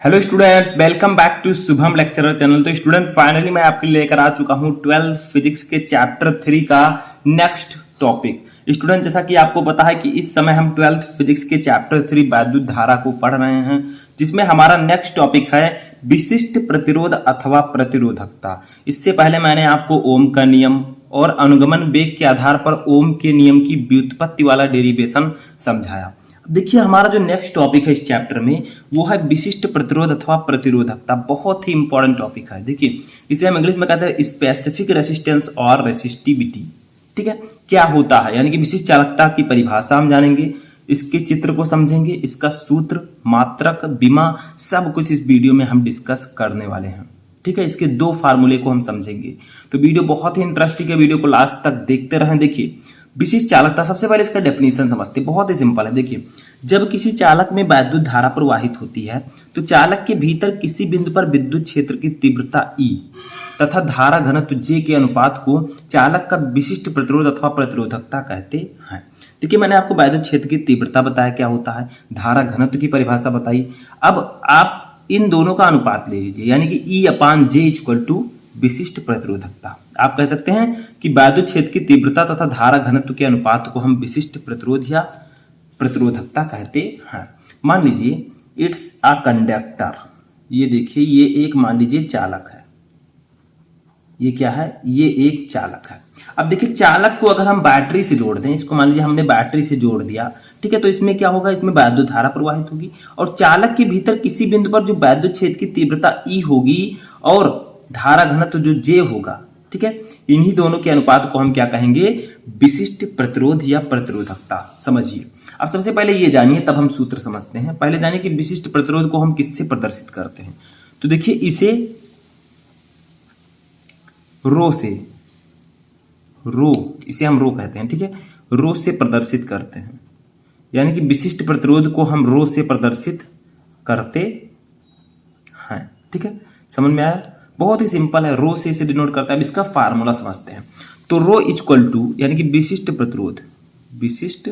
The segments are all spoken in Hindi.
Hello students, welcome back to Shubham lecturer channel. तो स्टूडेंट फाइनली मैं आपके लिए लेकर आ चुका हूं 12th फिजिक्स के चैप्टर 3 का नेक्स्ट टॉपिक। स्टूडेंट, जैसा कि आपको पता है कि इस समय हम 12th फिजिक्स के चैप्टर 3 वैद्युत धारा को पढ़ रहे हैं, जिसमें हमारा नेक्स्ट टॉपिक है विशिष्ट प्रतिरोध अथवा प्रतिरोधकता। इससे पहले मैंने आपको ओम का नियम और अनुगमन वेग के आधार पर ओम के नियम की व्युत्पत्ति वाला डेरिवेशन समझाया। देखिए, हमारा जो नेक्स्ट टॉपिक है इस चैप्टर में वो है विशिष्ट प्रतिरोध अथवा प्रतिरोधकता। बहुत ही इंपॉर्टेंट टॉपिक है। देखिए, इसे हम इंग्लिश में कहते हैं स्पेसिफिक रेसिस्टेंस और रेसिस्टिविटी। ठीक है, क्या होता है, यानी कि विशिष्ट चालकता की परिभाषा हम जानेंगे, इसके चित्र को समझेंगे, इसका सूत्र, मात्रक, विमा, सब कुछ इस वीडियो में हम डिस्कस करने वाले हैं। ठीक है, इसके दो फार्मूले को हम समझेंगे। तो वीडियो बहुत ही इंटरेस्टिंग है, वीडियो को लास्ट तक देखते रहें। देखिए, विशिष्ट चालकता, सबसे पहले इसका डेफिनेशन समझते हैं। बहुत ही सिंपल है। देखिए, जब किसी चालक में वैद्युत धारा प्रवाहित होती है तो चालक के भीतर किसी बिंदु पर विद्युत क्षेत्र की तीव्रता E तथा धारा घनत्व J के अनुपात को चालक का विशिष्ट प्रतिरोध अथवा प्रतिरोधकता कहते हैं। देखिए, मैंने आपको वैद्युत क्षेत्र की तीव्रता बताया क्या होता है, धारा घनत्व की परिभाषा बताई। अब आप इन दोनों का अनुपात ले लीजिए, यानी कि E/J इक्वल टू विशिष्ट प्रतिरोधकता। आप कह सकते हैं कि वैद्युत क्षेत्र की तीव्रता तथा धारा घनत्व के अनुपात को हम विशिष्ट प्रतिरोध या प्रतिरोधकता कहते हैं। मान लीजिए इट्स अ कंडक्टर। ये देखिए, ये एक मान लीजिए चालक है। ये क्या है? ये एक चालक है। अब देखिए, चालक को अगर हम बैटरी से जोड़ दें, इसको मान लीजिए हमने बैटरी से जोड़ दिया, ठीक है, तो इसमें क्या होगा, इसमें वैद्युत धारा प्रवाहित होगी और चालक के भीतर किसी बिंदु पर जो वैद्युत क्षेत्र की तीव्रता E होगी और धारा घनत्व जो J होगा, ठीक है, इन्हीं दोनों के अनुपात को हम क्या कहेंगे, विशिष्ट प्रतिरोध या प्रतिरोधकता। समझिए, अब सबसे पहले ये जानिए, तब हम सूत्र समझते हैं। पहले जानिए कि विशिष्ट प्रतिरोध को हम किससे प्रदर्शित करते हैं। तो देखिए, इसे रो से, रो, इसे हम रो कहते हैं, ठीक है, रो से प्रदर्शित करते हैं, यानी कि विशिष्ट प्रतिरोध को हम रो से प्रदर्शित करते हैं। ठीक है, समझ में आया? बहुत ही सिंपल है, रो से इसे डिनोट करता है। अब इसका फार्मूला समझते हैं। तो रो इक्वल टू, यानी कि विशिष्ट प्रतिरोध, विशिष्ट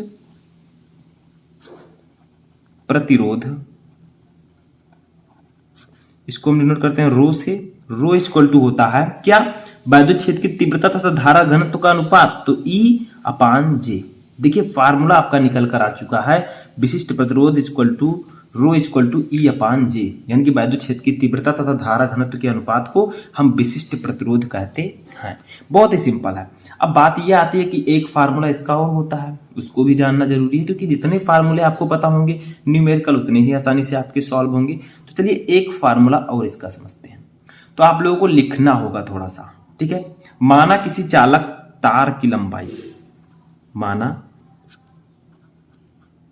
प्रतिरोध, इसको हम डिनोट करते हैं रो से। रो इक्वल टू होता है क्या, वैद्युत क्षेत्र की तीव्रता तथा धारा घनत्व का अनुपात, तो E/J। देखिए, फार्मूला आपका निकल कर आ चुका है, विशिष्ट प्रतिरोध equal to rho equal to E/J, यानी कि वैद्युत क्षेत्र की तीव्रता तथा धारा घनत्व के अनुपात को हम विशिष्ट प्रतिरोध कहते हैं। बहुत ही सिंपल है। अब बात यह आती है कि एक फार्मूला इसका और होता है, उसको भी जानना जरूरी है, क्योंकि जितने फार्मूले आपको पता होंगे न्यूमेरिकल उतने ही आसानी से आपके सॉल्व होंगे। तो चलिए एक फार्मूला और इसका समझते हैं। तो आप लोगों को लिखना होगा थोड़ा सा, ठीक है। माना किसी चालक तार की लंबाई, माना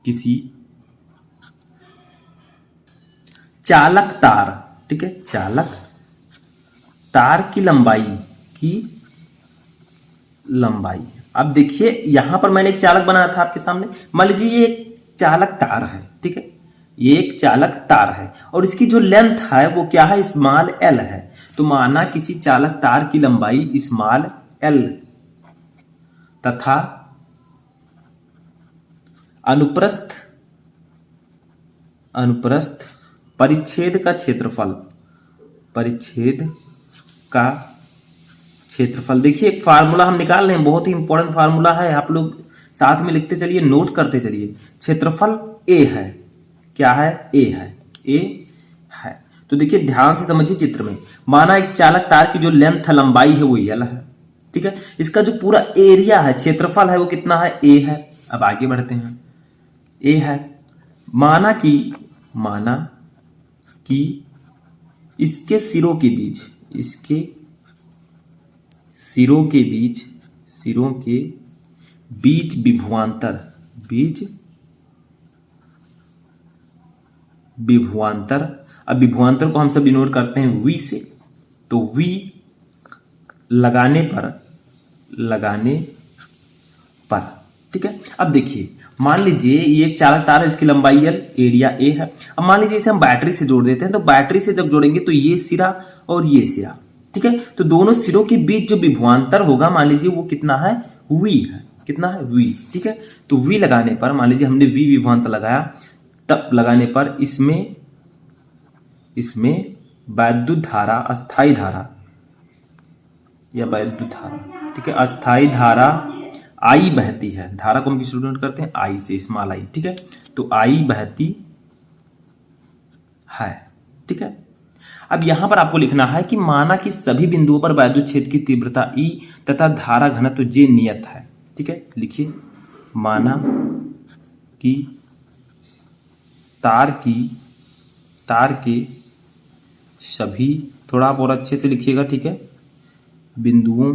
किसी चालक तार, ठीक है, चालक तार की लंबाई। अब देखिए, यहां पर मैंने एक चालक बनाया था आपके सामने। मान लीजिए ये एक चालक तार है, ठीक है, ये एक चालक तार है और इसकी जो लेंथ है वो क्या है, स्मॉल l है। तो माना किसी चालक तार की लंबाई स्मॉल l तथा अनुप्रस्थ परिच्छेद का क्षेत्रफल, देखिए एक फार्मूला हम निकाल रहे हैं, बहुत ही इंपॉर्टेंट फार्मूला है, आप लोग साथ में लिखते चलिए, नोट करते चलिए। क्षेत्रफल A है, क्या है, A है। तो देखिए, ध्यान से समझिए चित्र में। माना एक चालक तार की जो लेंथ लंबाई है वो L है, ठीक है, इसका जो पूरा एरिया है, क्षेत्रफल है, वो कितना है, A है। अब आगे बढ़ते हैं, A है। माना कि इसके सिरों के बीच विभवांतर, अब विभवांतर को हम सब डिनोट करते हैं V से। तो V लगाने पर, ठीक है। अब देखिए, मान लीजिए ये एक चालक तार है, इसकी लंबाई L, एरिया A है। अब मान लीजिए इसे हम बैटरी से जोड़ देते हैं, तो बैटरी से जब जोड़ेंगे तो ये सिरा और ये सिरा, ठीक है, तो दोनों सिरों के बीच जो विभवांतर होगा, मान लीजिए वो कितना है, V है, कितना है, V, ठीक है। तो V लगाने पर, मान लीजिए हमने V विभवांतर लगाया, तब लगाने पर इसमें इसमें वैद्युत धारा, अस्थाई धारा या वैद्युत धारा, ठीक है, अस्थाई धारा आई बहती है। धारा को हम किस स्टूडेंट करते हैं? आई से, स्मॉल आई, ठीक है। तो आई बहती है, ठीक है। अब यहां पर आपको लिखना है कि माना कि सभी बिंदुओं पर वैद्युत क्षेत्र की तीव्रता ई तथा धारा घनत्व जे नियत है, ठीक है। लिखिए, माना कि तार के सभी, थोड़ा आप और अच्छे से लिखिएगा, ठीक है, बिंदुओं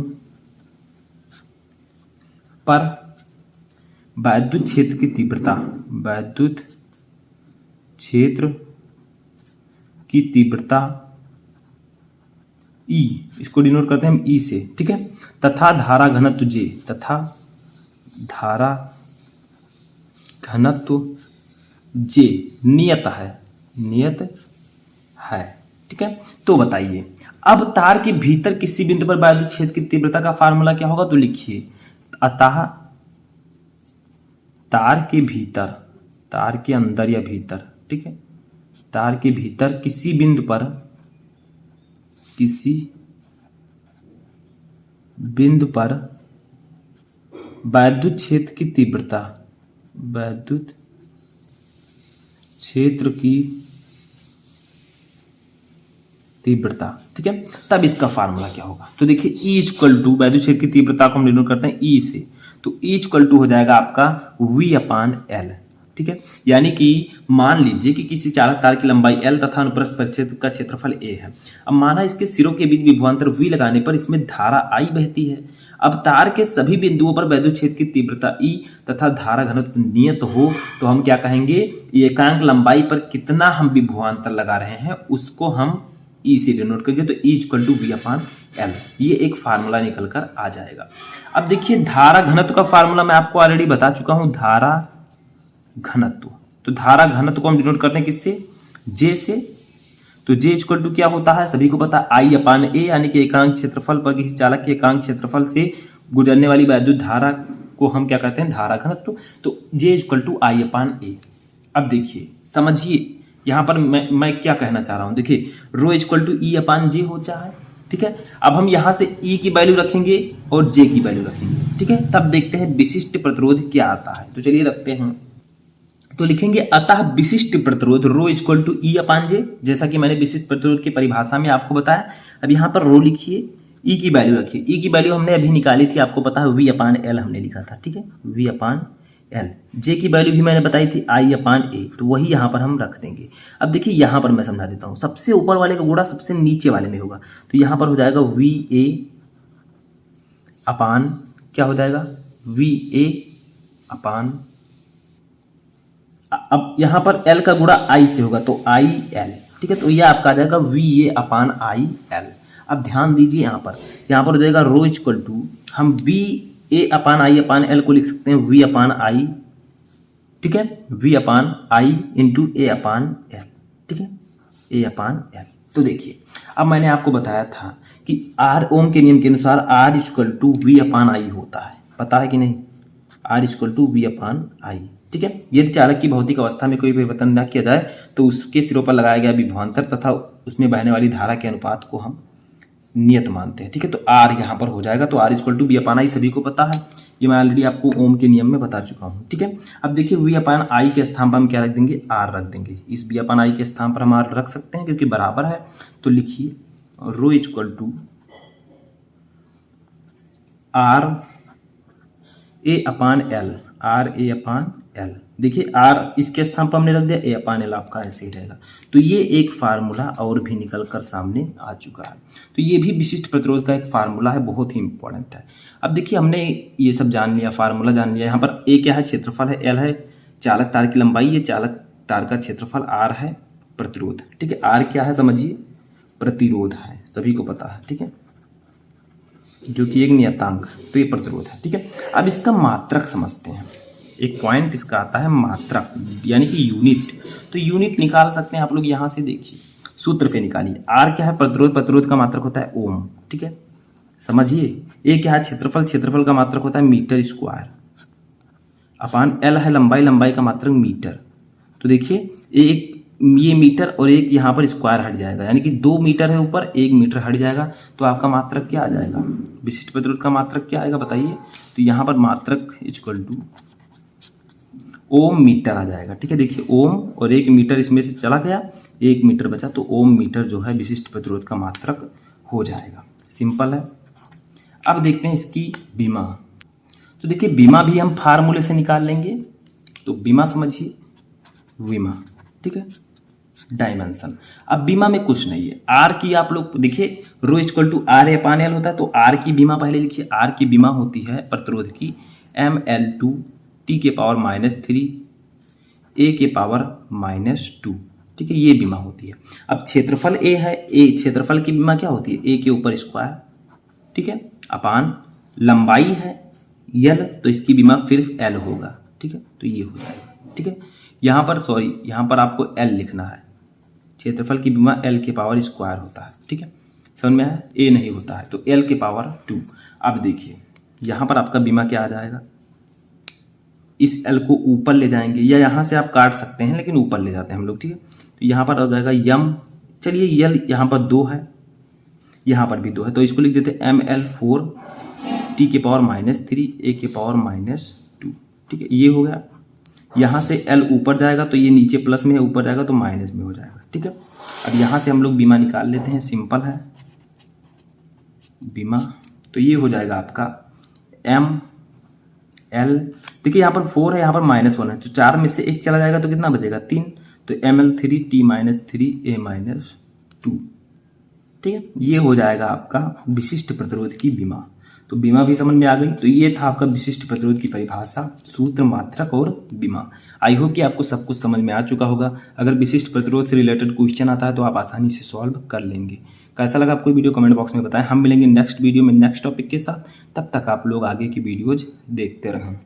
पर वैद्युत क्षेत्र की तीव्रता, वैद्युत क्षेत्र की तीव्रता ई, इसको डिनोट करते हैं हम ई से, ठीक है, तथा धारा घनत्व जे, तथा धारा घनत्व जे नियत है, ठीक है। तो बताइए, अब तार के भीतर किसी बिंदु पर वैद्युत क्षेत्र की तीव्रता का फार्मूला क्या होगा? तो लिखिए, अतः तार के भीतर, तार के अंदर या भीतर, ठीक है, तार के भीतर किसी बिंदु पर वैद्युत क्षेत्र की तीव्रता, वैद्युत क्षेत्र की तीव्रता, ठीक है, तब इसका फार्मूला क्या होगा? तो देखिए, E इक्वल टू, वैद्युत क्षेत्र की तीव्रता को हम डिनोट करते हैं E से, तो E इक्वल टू हो जाएगा आपका V अपान L, ठीक है। यानी कि मान लीजिए कि किसी चालक तार की लंबाई L तथा अनुप्रस्थ परिक्षेत्र का क्षेत्रफल A है। अब माना इसके सिरों के बीच विभवांतर V लगाने पर इसमें धारा I बहती है। अब तार के सभी बिंदुओं पर वैद्युत क्षेत्र की तीव्रता E तथा धारा घनत्व नियत हो, तो हम क्या कहेंगे? एकांक लंबाई पर कितना हम विभवांतर लगा रहे हैं उसको हम ई से डिनोट करेंगे, तो E equal to V upon L, ये एक फार्मूला निकल कर आ जाएगा। अब देखिए, धारा घनत्व का फार्मूला मैं आपको ऑलरेडी बता चुका हूं, धारा घनत्व। तो धारा घनत्व को हम डिनोट करते हैं किससे? जे से। तो जे इक्वल टू क्या होता है? सभी को पता है, आई अपान ए, यानी कि एकांक क्षेत्रफल पर किसी चालक के एकांक क्षेत्रफल से गुजरने वाली वैद्युत धारा को हम क्या कहते हैं? धारा घनत्व। तो जे इक्वल टू आई अपान ए। अब देखिए, समझिए यहां पर मैं क्या कहना चाह रहा हूं। देखिए, रो इक्वल टू ई अपान जे हो जाए, ठीक है। अब हम यहां से ई की वैल्यू रखेंगे और जे की वैल्यू रखेंगे, ठीक है। तब देखते हैं विशिष्ट प्रतिरोध क्या आता है। तो चलिए रखते हैं, तो लिखेंगे अतः विशिष्ट प्रतिरोध रो इक्वल टू ई अपान जे, जैसा कि मैंने विशिष्ट प्रतिरोध की परिभाषा में आपको बताया। अब यहां पर रो लिखिए, ई की वैल्यू रखिए। ई की वैल्यू हमने अभी निकाली थी, आपको पता है वी अपान एल हमने लिखा था, ठीक है, वी अपान एल। जे की वैल्यू भी मैंने बताई थी आई अपान ए, तो वही यहां पर हम रख देंगे। अब देखिए, यहां पर मैं समझा देता हूं, सबसे ऊपर वाले का गुणा सबसे नीचे वाले में होगा, तो यहां पर हो जाएगा वी ए अपान, क्या हो जाएगा? वी ए अपान, अब यहां पर एल का गुणा आई से होगा, तो आई एल, ठीक है। तो यह आपका आ जाएगा V A upon I L. अब ध्यान दीजिए, यहां पर हो जाएगा रो इक्वल टू, हम V A upon I upon L को लिख सकते हैं वी अपान आई, ठीक है, we upon I into A upon L, ठीक है, ए अपान एल। तो देखिए, अब मैंने आपको बताया था कि आर ओम के नियम के अनुसार R equal to V upon I होता है, पता है कि नहीं? R equal to V upon I, ठीक है। यदि चालक की भौतिक अवस्था में कोई परिवर्तन न किया जाए तो उसके सिरों पर लगाया गया विभवांतर तथा उसमें बहने वाली धारा के अनुपात को हम नियत मानते हैं, ठीक है। तो आर यहां पर हो जाएगा, तो R equal to V upon I सभी को पता है, ये मैं ऑलरेडी आपको ओम के नियम में बता चुका हूं, ठीक है। अब देखिए, वी अपान आई के स्थान पर हम क्या रख देंगे? आर रख देंगे। इस वी अपान आई के स्थान पर हम आर रख सकते हैं क्योंकि बराबर है। तो लिखिए, rho equal to R A upon L, R A upon L. देखिए, आर इसके स्थान पर हमने रख दिया, ए अपान एल आपका ऐसे ही रहेगा। तो ये एक फार्मूला और भी निकल कर सामने आ चुका है। तो ये भी विशिष्ट प्रतिरोध का एक फार्मूला है, बहुत ही इंपॉर्टेंट है। अब देखिए, हमने ये सब जान लिया, फार्मूला जान लिया। यहाँ पर ए क्या है? क्षेत्रफल है, एल है चालक तार की लंबाई, ये चालक तार का क्षेत्रफल, आर है प्रतिरोध, ठीक है। आर क्या है समझिए? प्रतिरोध है, सभी को पता है, ठीक है, जो कि एक नियतांक, तो ये प्रतिरोध है, ठीक है। अब इसका मात्रक समझते हैं। एक पॉइंट इसका आता है मात्रक, यानी कि यूनिट। तो यूनिट निकाल सकते हैं आप लोग यहां से, देखिए सूत्र पे निकालिए। आर क्या है? प्रतिरोध, प्रतिरोध का मात्रक होता है ओम, ठीक है, समझिए। ए क्या है? क्षेत्रफल, क्षेत्रफल का मात्रक होता है मीटर स्क्वायर, अपान एल है लंबाई, लंबाई का मात्रक मीटर। तो देखिए, एक ये मीटर और एक यहाँ पर स्क्वायर हट जाएगा, यानी कि 2 मीटर है ऊपर, 1 मीटर हट जाएगा, तो आपका मात्रक क्या आ जाएगा, विशिष्ट प्रतिरोध का मात्रक क्या आएगा बताइए। तो यहाँ पर मात्रक इक्वल टू ओम मीटर आ जाएगा। ठीक है, देखिए ओम और 1 मीटर इसमें से चला गया, 1 मीटर बचा, तो ओम मीटर जो है विशिष्ट प्रतिरोध का मात्रक हो जाएगा। सिंपल है। अब देखते हैं इसकी बीमा। तो देखिए बीमा भी हम फार्मूले से निकाल लेंगे। तो बीमा समझिए, विमा, ठीक है, डायमेंशन। अब बीमा में कुछ नहीं है, आर की आप लोग देखिए rho equal to R upon L होता है, तो आर की बीमा पहले लिखिए। आर की बीमा होती है प्रतिरोध की ml2 t के पावर -3 a के पावर -2। ठीक है, ये बीमा होती है। अब क्षेत्रफल a है, a क्षेत्रफल की बीमा क्या होती है, a के ऊपर स्क्वायर, ठीक है, अपान लंबाई है l, तो इसकी बीमा सिर्फ l होगा। ठीक है, तो ये हो जाएगा। ठीक है, यहाँ पर सॉरी, यहाँ पर आपको l लिखना है, क्षेत्रफल की बीमा l के पावर स्क्वायर होता है। ठीक है, समझ में आया, a नहीं होता है, तो l के पावर 2। अब देखिए यहाँ पर आपका बीमा क्या आ जाएगा, इस l को ऊपर ले जाएंगे, या यहाँ से आप काट सकते हैं, लेकिन ऊपर ले जाते हैं हम लोग। ठीक है, तो यहाँ पर आ जाएगा यम, चलिए l यहाँ पर 2 है, यहाँ पर भी 2 है, तो इसको लिख देते हैं ml4 t के पावर -3 a के पावर -2। ठीक है, ये हो गया। यहाँ से l ऊपर जाएगा तो ये नीचे प्लस में है, ऊपर जाएगा तो माइनस में हो जाएगा। ठीक है, अब यहाँ से हम लोग बीमा निकाल लेते हैं, सिंपल है बीमा। तो ये हो जाएगा आपका m l, देखिए यहाँ पर 4 है, यहाँ पर -1 है, तो 4 में से 1 चला जाएगा तो कितना बचेगा, 3, तो ml3 t -3 a -2। ठीक है, ये हो जाएगा आपका विशिष्ट प्रतिरोध की बीमा। तो बीमा भी समझ में आ गई। तो ये था आपका विशिष्ट प्रतिरोध की परिभाषा, सूत्र, मात्रक और बीमा। आई होप कि आपको सब कुछ समझ में आ चुका होगा। अगर विशिष्ट प्रतिरोध से रिलेटेड क्वेश्चन आता है तो आप आसानी से सॉल्व कर लेंगे। कैसा लगा आपको वीडियो कमेंट बॉक्स में बताएं। हम मिलेंगे नेक्स्ट वीडियो में नेक्स्ट टॉपिक के साथ, तब तक आप लोग आगे की वीडियोज देखते रहें।